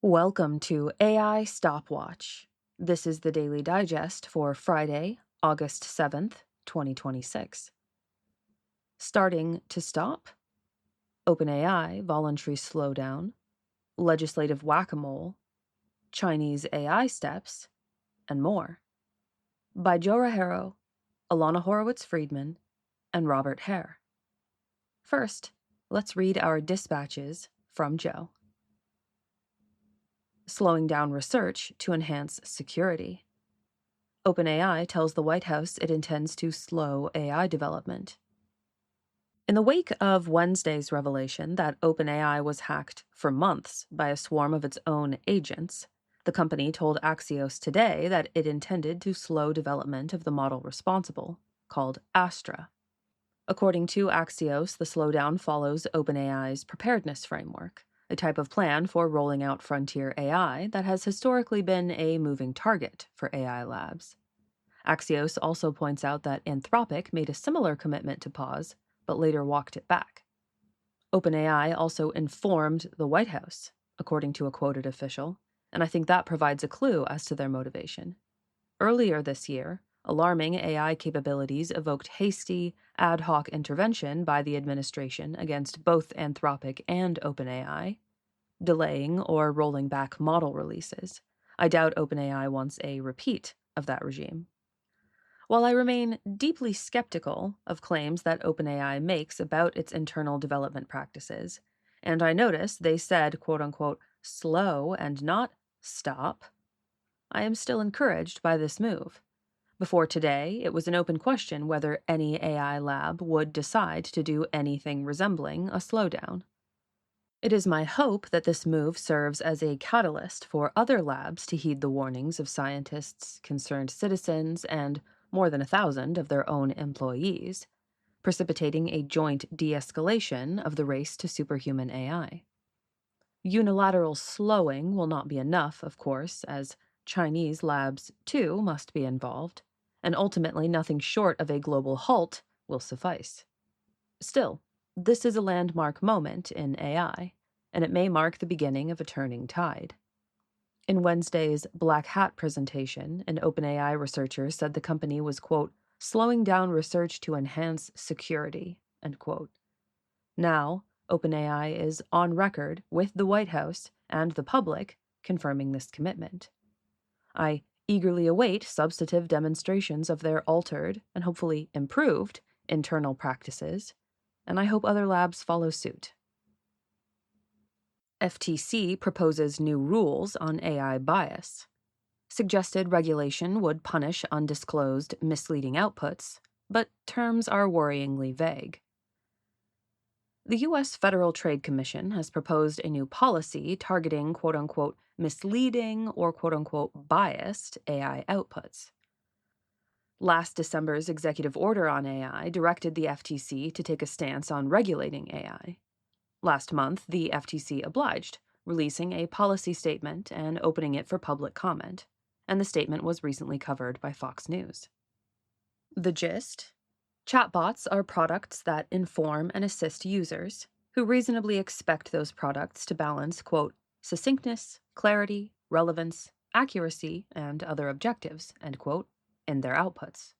Welcome to AI Stopwatch. This is the Daily Digest for Friday, August 7th, 2026. Starting to stop? OpenAI voluntary slowdown, legislative whack-a-mole, Chinese AI steps, and more. By Joe Rahero, Alana Horowitz-Friedman, and Robert Hare. First, let's read our dispatches from Joe. Slowing down research to enhance security. OpenAI tells the White House it intends to slow AI development. In the wake of Wednesday's revelation that OpenAI was hacked for months by a swarm of its own agents, the company told Axios today that it intended to slow development of the model responsible, called Astra. According to Axios, the slowdown follows OpenAI's preparedness framework, a type of plan for rolling out frontier AI that has historically been a moving target for AI labs. Axios also points out that Anthropic made a similar commitment to pause, but later walked it back. OpenAI also informed the White House, according to a quoted official, and I think that provides a clue as to their motivation. Earlier this year, alarming AI capabilities evoked hasty, ad hoc intervention by the administration against both Anthropic and OpenAI, delaying or rolling back model releases. I doubt OpenAI wants a repeat of that regime. While I remain deeply skeptical of claims that OpenAI makes about its internal development practices, and I notice they said, quote-unquote, slow and not stop, I am still encouraged by this move. Before today, it was an open question whether any AI lab would decide to do anything resembling a slowdown. It is my hope that this move serves as a catalyst for other labs to heed the warnings of scientists, concerned citizens, and more than 1,000 of their own employees, precipitating a joint de-escalation of the race to superhuman AI. Unilateral slowing will not be enough, of course, as Chinese labs, too, must be involved, and ultimately nothing short of a global halt will suffice. Still, this is a landmark moment in AI, and it may mark the beginning of a turning tide. In Wednesday's Black Hat presentation, an OpenAI researcher said the company was, quote, slowing down research to enhance security, end quote. Now, OpenAI is on record with the White House and the public confirming this commitment. I eagerly await substantive demonstrations of their altered and hopefully improved internal practices, and I hope other labs follow suit. FTC proposes new rules on AI bias. Suggested regulation would punish undisclosed, misleading outputs, but terms are worryingly vague. The U.S. Federal Trade Commission has proposed a new policy targeting quote-unquote misleading or quote-unquote biased AI outputs. Last December's executive order on AI directed the FTC to take a stance on regulating AI. Last month, the FTC obliged, releasing a policy statement and opening it for public comment, and the statement was recently covered by Fox News. The gist? Chatbots are products that inform and assist users, who reasonably expect those products to balance, quote, succinctness, clarity, relevance, accuracy, and other objectives, end quote, in their outputs.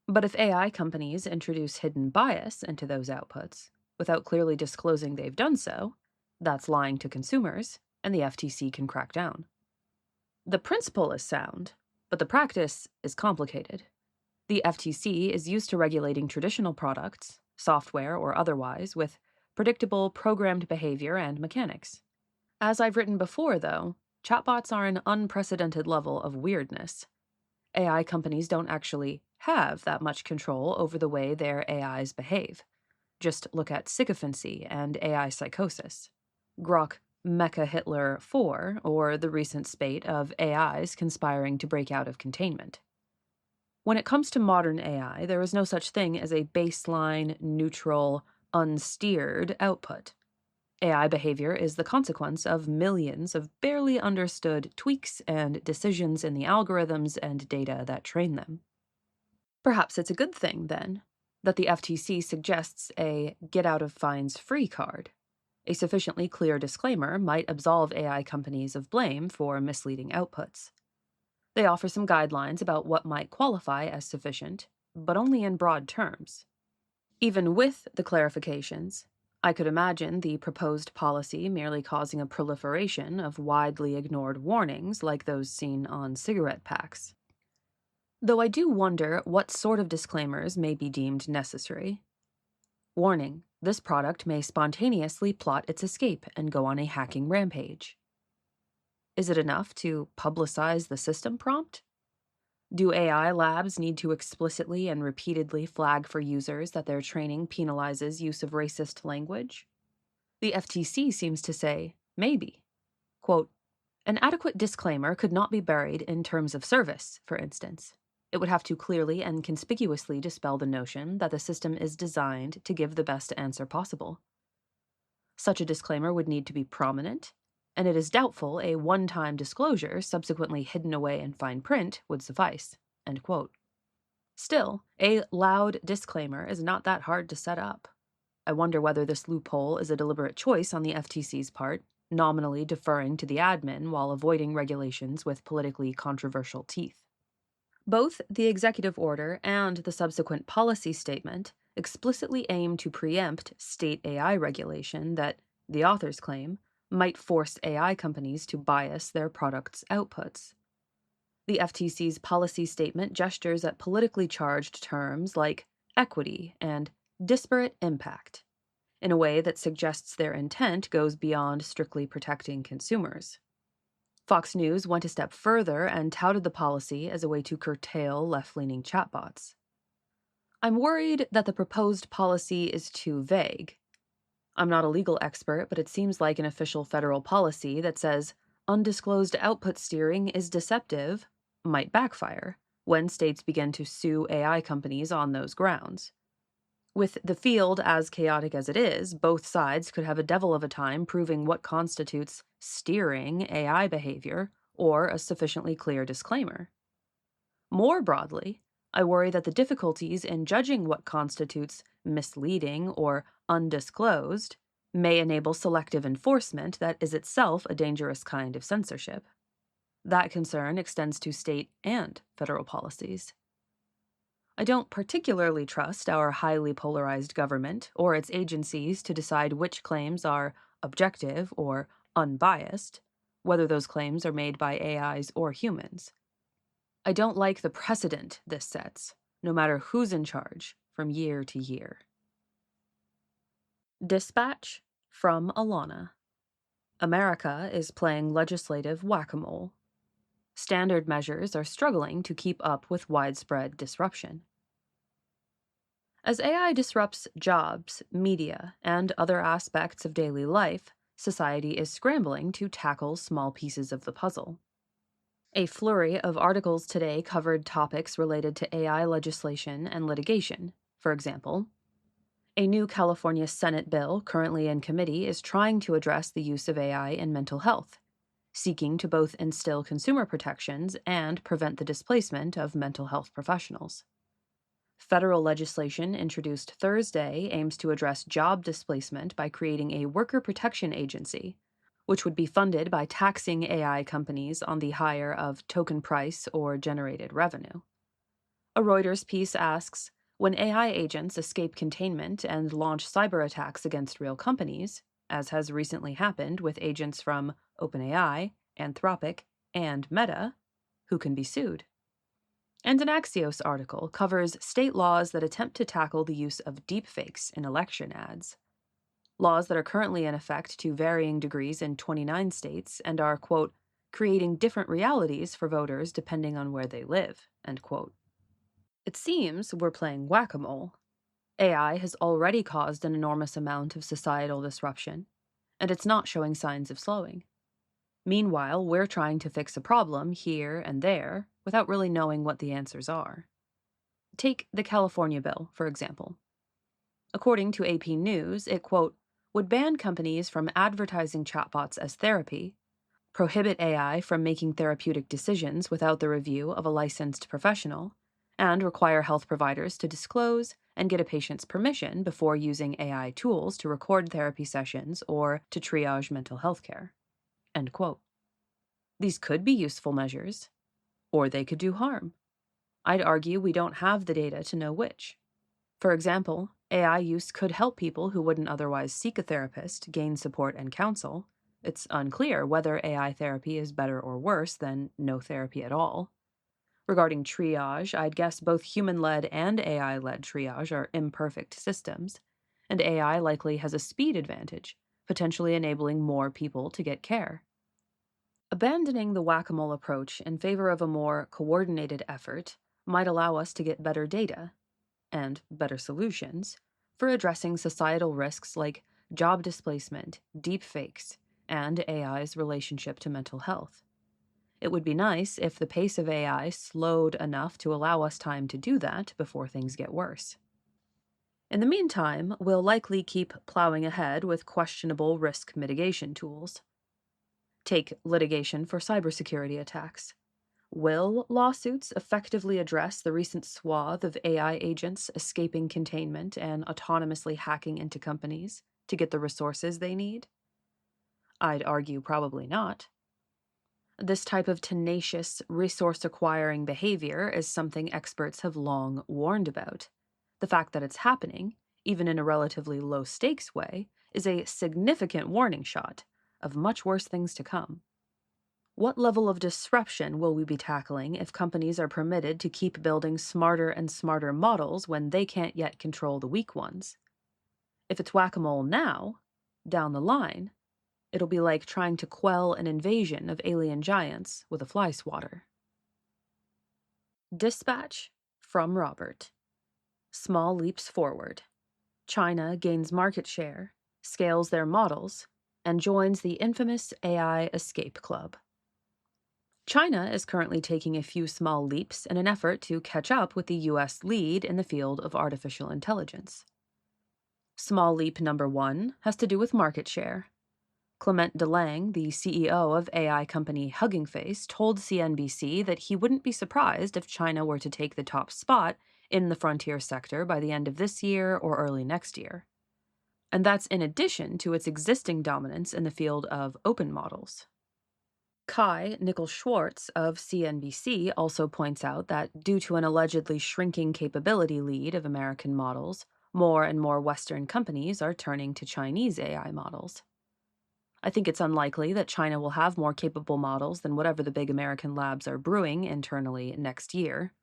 But if AI companies introduce hidden bias into those outputs, without clearly disclosing they've done so, that's lying to consumers, and the FTC can crack down. The principle is sound, but the practice is complicated. The FTC is used to regulating traditional products, software or otherwise, with predictable programmed behavior and mechanics. As I've written before, though, chatbots are an unprecedented level of weirdness. AI companies don't actually have that much control over the way their AIs behave. Just look at sycophancy and AI psychosis, Grok Mecha Hitler 4, or the recent spate of AIs conspiring to break out of containment. When it comes to modern AI, there is no such thing as a baseline, neutral, unsteered output. AI behavior is the consequence of millions of barely understood tweaks and decisions in the algorithms and data that train them. Perhaps it's a good thing, then, that the FTC suggests a get-out-of-fines-free card. A sufficiently clear disclaimer might absolve AI companies of blame for misleading outputs. They offer some guidelines about what might qualify as sufficient, but only in broad terms. Even with the clarifications, I could imagine the proposed policy merely causing a proliferation of widely ignored warnings like those seen on cigarette packs. Though I do wonder what sort of disclaimers may be deemed necessary. Warning: this product may spontaneously plot its escape and go on a hacking rampage. Is it enough to publicize the system prompt? Do AI labs need to explicitly and repeatedly flag for users that their training penalizes use of racist language? The FTC seems to say, maybe. Quote, an adequate disclaimer could not be buried in terms of service, for instance. It would have to clearly and conspicuously dispel the notion that the system is designed to give the best answer possible. Such a disclaimer would need to be prominent, and it is doubtful a one-time disclosure subsequently hidden away in fine print would suffice. End quote. Still, a loud disclaimer is not that hard to set up. I wonder whether this loophole is a deliberate choice on the FTC's part, nominally deferring to the admin while avoiding regulations with politically controversial teeth. Both the executive order and the subsequent policy statement explicitly aim to preempt state AI regulation that, the authors claim, might force AI companies to bias their products' outputs. The FTC's policy statement gestures at politically charged terms like equity and disparate impact, in a way that suggests their intent goes beyond strictly protecting consumers. Fox News went a step further and touted the policy as a way to curtail left-leaning chatbots. I'm worried that the proposed policy is too vague. I'm not a legal expert, but it seems like an official federal policy that says undisclosed output steering is deceptive might backfire when states begin to sue AI companies on those grounds. With the field as chaotic as it is, both sides could have a devil of a time proving what constitutes steering AI behavior or a sufficiently clear disclaimer. More broadly, I worry that the difficulties in judging what constitutes misleading or undisclosed may enable selective enforcement that is itself a dangerous kind of censorship. That concern extends to state and federal policies. I don't particularly trust our highly polarized government or its agencies to decide which claims are objective or unbiased, whether those claims are made by AIs or humans. I don't like the precedent this sets, no matter who's in charge, from year to year. Dispatch from Alana. America is playing legislative whack-a-mole. Standard measures are struggling to keep up with widespread disruption. As AI disrupts jobs, media, and other aspects of daily life, society is scrambling to tackle small pieces of the puzzle. A flurry of articles today covered topics related to AI legislation and litigation. For example, a new California Senate bill currently in committee is trying to address the use of AI in mental health, seeking to both instill consumer protections and prevent the displacement of mental health professionals. Federal legislation introduced Thursday aims to address job displacement by creating a worker protection agency, which would be funded by taxing AI companies on the hire of token price or generated revenue. A Reuters piece asks, when AI agents escape containment and launch cyber attacks against real companies, as has recently happened with agents from OpenAI, Anthropic, and Meta, who can be sued? And an Axios article covers state laws that attempt to tackle the use of deepfakes in election ads. Laws that are currently in effect to varying degrees in 29 states and are, quote, creating different realities for voters depending on where they live, end quote. It seems we're playing whack-a-mole. AI has already caused an enormous amount of societal disruption, and it's not showing signs of slowing. Meanwhile, we're trying to fix a problem here and there without really knowing what the answers are. Take the California bill, for example. According to AP News, it, quote, would ban companies from advertising chatbots as therapy, prohibit AI from making therapeutic decisions without the review of a licensed professional, and require health providers to disclose and get a patient's permission before using AI tools to record therapy sessions or to triage mental health care. End quote. These could be useful measures, or they could do harm. I'd argue we don't have the data to know which. For example, AI use could help people who wouldn't otherwise seek a therapist gain support and counsel. It's unclear whether AI therapy is better or worse than no therapy at all. Regarding triage, I'd guess both human-led and AI-led triage are imperfect systems, and AI likely has a speed advantage, potentially enabling more people to get care. Abandoning the whack-a-mole approach in favor of a more coordinated effort might allow us to get better data and better solutions for addressing societal risks like job displacement, deepfakes, and AI's relationship to mental health. It would be nice if the pace of AI slowed enough to allow us time to do that before things get worse. In the meantime, we'll likely keep plowing ahead with questionable risk mitigation tools. Take litigation for cybersecurity attacks. Will lawsuits effectively address the recent swath of AI agents escaping containment and autonomously hacking into companies to get the resources they need? I'd argue probably not. This type of tenacious, resource-acquiring behavior is something experts have long warned about. The fact that it's happening, even in a relatively low-stakes way, is a significant warning shot of much worse things to come. What level of disruption will we be tackling if companies are permitted to keep building smarter and smarter models when they can't yet control the weak ones? If it's whack-a-mole now, down the line, it'll be like trying to quell an invasion of alien giants with a fly swatter. Dispatch from Robert. Small leaps forward. China gains market share, scales their models, and joins the infamous AI escape club. China is currently taking a few small leaps in an effort to catch up with the US lead in the field of artificial intelligence. Small leap number 1 has to do with market share. Clement Delang, the CEO of AI company Hugging Face, told CNBC that he wouldn't be surprised if China were to take the top spot in the frontier sector by the end of this year or early next year. And that's in addition to its existing dominance in the field of open models. Kai Nichols Schwartz of CNBC also points out that due to an allegedly shrinking capability lead of American models, more and more Western companies are turning to Chinese AI models. I think it's unlikely that China will have more capable models than whatever the big American labs are brewing internally next year.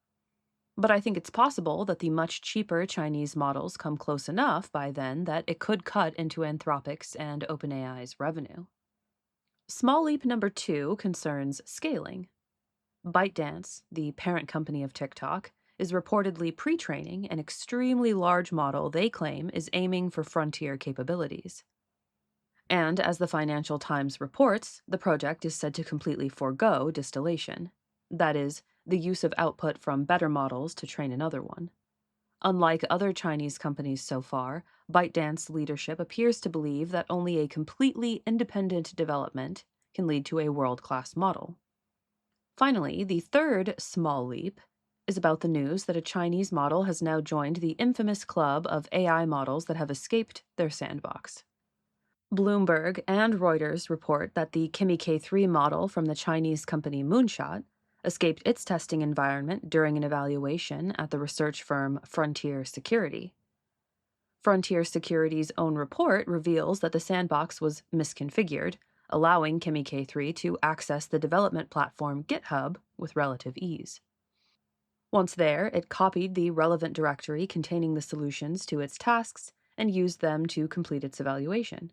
But I think it's possible that the much cheaper Chinese models come close enough by then that it could cut into Anthropic's and OpenAI's revenue. Small leap number 2 concerns scaling. ByteDance, the parent company of TikTok, is reportedly pre-training an extremely large model they claim is aiming for frontier capabilities. And as the Financial Times reports, the project is said to completely forego distillation. That is, the use of output from better models to train another one. Unlike other Chinese companies so far, ByteDance leadership appears to believe that only a completely independent development can lead to a world-class model. Finally, the third small leap is about the news that a Chinese model has now joined the infamous club of AI models that have escaped their sandbox. Bloomberg and Reuters report that the Kimi K3 model from the Chinese company Moonshot escaped its testing environment during an evaluation at the research firm Frontier Security. Frontier Security's own report reveals that the sandbox was misconfigured, allowing Kimi K3 to access the development platform GitHub with relative ease. Once there, it copied the relevant directory containing the solutions to its tasks and used them to complete its evaluation.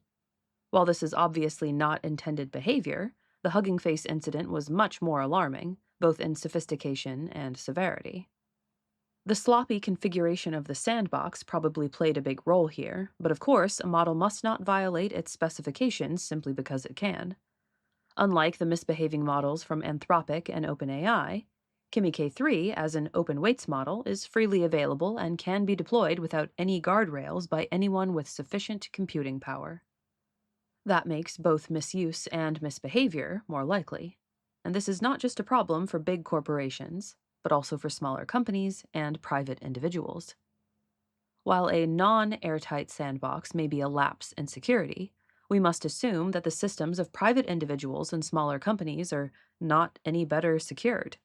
While this is obviously not intended behavior, the Hugging Face incident was much more alarming, both in sophistication and severity. The sloppy configuration of the sandbox probably played a big role here, but of course, a model must not violate its specifications simply because it can. Unlike the misbehaving models from Anthropic and OpenAI, Kimi K3, as an open weights model, is freely available and can be deployed without any guardrails by anyone with sufficient computing power. That makes both misuse and misbehavior more likely. And this is not just a problem for big corporations, but also for smaller companies and private individuals. While a non-airtight sandbox may be a lapse in security, we must assume that the systems of private individuals and smaller companies are not any better secured.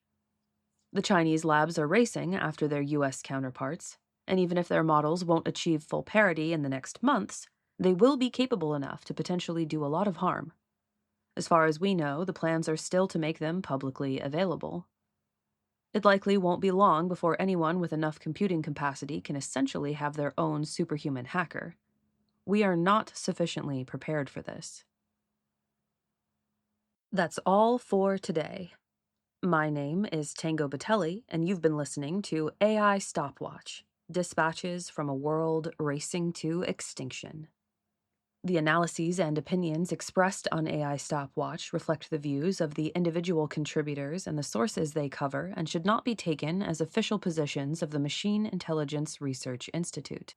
The Chinese labs are racing after their US counterparts, and even if their models won't achieve full parity in the next months, they will be capable enough to potentially do a lot of harm. As far as we know, the plans are still to make them publicly available. It likely won't be long before anyone with enough computing capacity can essentially have their own superhuman hacker. We are not sufficiently prepared for this. That's all for today. My name is Tango Batelli, and you've been listening to AI Stopwatch, Dispatches from a World Racing to Extinction. The analyses and opinions expressed on AI Stopwatch reflect the views of the individual contributors and the sources they cover and should not be taken as official positions of the Machine Intelligence Research Institute.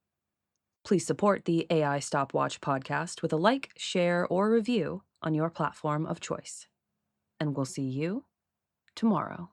Please support the AI Stopwatch podcast with a like, share, or review on your platform of choice. And we'll see you tomorrow.